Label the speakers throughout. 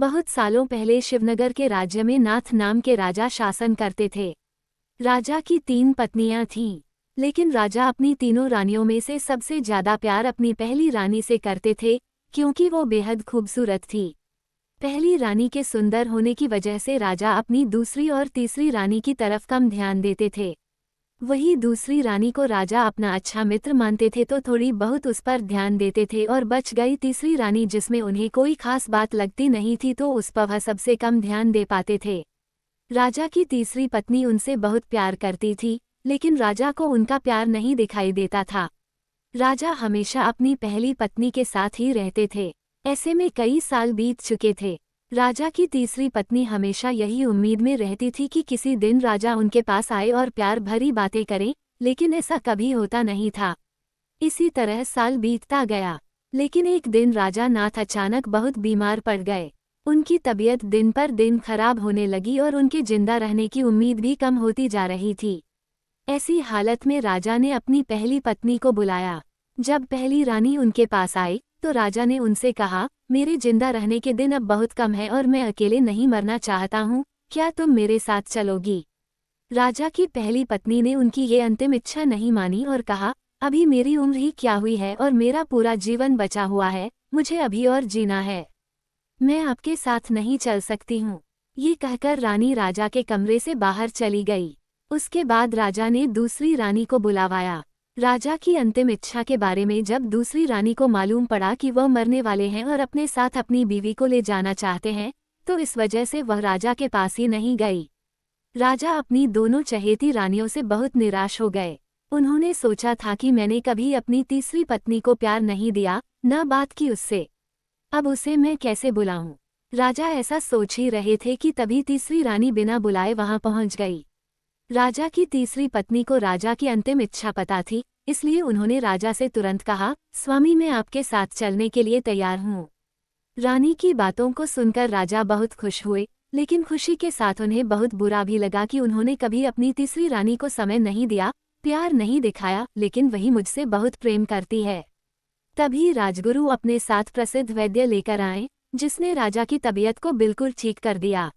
Speaker 1: बहुत सालों पहले शिवनगर के राज्य में नाथ नाम के राजा शासन करते थे। राजा की 3 पत्नियां थीं, लेकिन राजा अपनी तीनों रानियों में से सबसे ज्यादा प्यार अपनी पहली रानी से करते थे, क्योंकि वो बेहद खूबसूरत थी। पहली रानी के सुंदर होने की वजह से राजा अपनी दूसरी और तीसरी रानी की तरफ कम ध्यान देते थे। वही दूसरी रानी को राजा अपना अच्छा मित्र मानते थे, तो थोड़ी बहुत उस पर ध्यान देते थे, और बच गई तीसरी रानी जिसमें उन्हें कोई खास बात लगती नहीं थी, तो उस पर वह सबसे कम ध्यान दे पाते थे। राजा की तीसरी पत्नी उनसे बहुत प्यार करती थी, लेकिन राजा को उनका प्यार नहीं दिखाई देता था। राजा हमेशा अपनी पहली पत्नी के साथ ही रहते थे। ऐसे में कई साल बीत चुके थे। राजा की तीसरी पत्नी हमेशा यही उम्मीद में रहती थी कि किसी दिन राजा उनके पास आए और प्यार भरी बातें करें, लेकिन ऐसा कभी होता नहीं था। इसी तरह साल बीतता गया, लेकिन एक दिन राजा नाथ अचानक बहुत बीमार पड़ गए। उनकी तबीयत दिन पर दिन खराब होने लगी और उनके जिंदा रहने की उम्मीद भी कम होती जा रही थी। ऐसी हालत में राजा ने अपनी पहली पत्नी को बुलाया। जब पहली रानी उनके पास आई, तो राजा ने उनसे कहा, मेरे जिंदा रहने के दिन अब बहुत कम है और मैं अकेले नहीं मरना चाहता हूँ, क्या तुम मेरे साथ चलोगी? राजा की पहली पत्नी ने उनकी ये अंतिम इच्छा नहीं मानी और कहा, अभी मेरी उम्र ही क्या हुई है और मेरा पूरा जीवन बचा हुआ है, मुझे अभी और जीना है। मैं आपके साथ नहीं चल सकती हूँ। ये कहकर रानी राजा के कमरे से बाहर चली गई। उसके बाद राजा ने दूसरी रानी को बुलावाया। राजा की अंतिम इच्छा के बारे में जब दूसरी रानी को मालूम पड़ा कि वह मरने वाले हैं और अपने साथ अपनी बीवी को ले जाना चाहते हैं, तो इस वजह से वह राजा के पास ही नहीं गई। राजा अपनी दोनों चहेती रानियों से बहुत निराश हो गए। उन्होंने सोचा था कि मैंने कभी अपनी तीसरी पत्नी को प्यार नहीं दिया, न बात की उससे, अब उसे मैं कैसे बुलाऊं? राजा ऐसा सोच ही रहे थे कि तभी तीसरी रानी बिना बुलाए वहां पहुंच गई। राजा की तीसरी पत्नी को राजा की अंतिम इच्छा पता थी, इसलिए उन्होंने राजा से तुरंत कहा, स्वामी मैं आपके साथ चलने के लिए तैयार हूँ। रानी की बातों को सुनकर राजा बहुत खुश हुए, लेकिन खुशी के साथ उन्हें बहुत बुरा भी लगा कि उन्होंने कभी अपनी तीसरी रानी को समय नहीं दिया, प्यार नहीं दिखाया, लेकिन वही मुझसे बहुत प्रेम करती है। तभी राजगुरु अपने साथ प्रसिद्ध वैद्य लेकर आए, जिसने राजा की तबीयत को बिल्कुल ठीक कर दिया।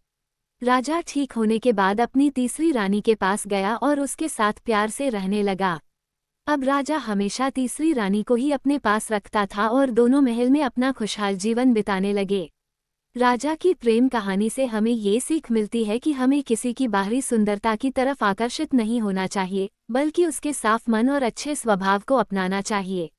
Speaker 1: राजा ठीक होने के बाद अपनी तीसरी रानी के पास गया और उसके साथ प्यार से रहने लगा। अब राजा हमेशा तीसरी रानी को ही अपने पास रखता था और दोनों महल में अपना खुशहाल जीवन बिताने लगे। राजा की प्रेम कहानी से हमें ये सीख मिलती है कि हमें किसी की बाहरी सुंदरता की तरफ आकर्षित नहीं होना चाहिए, बल्कि उसके साफ मन और अच्छे स्वभाव को अपनाना चाहिए।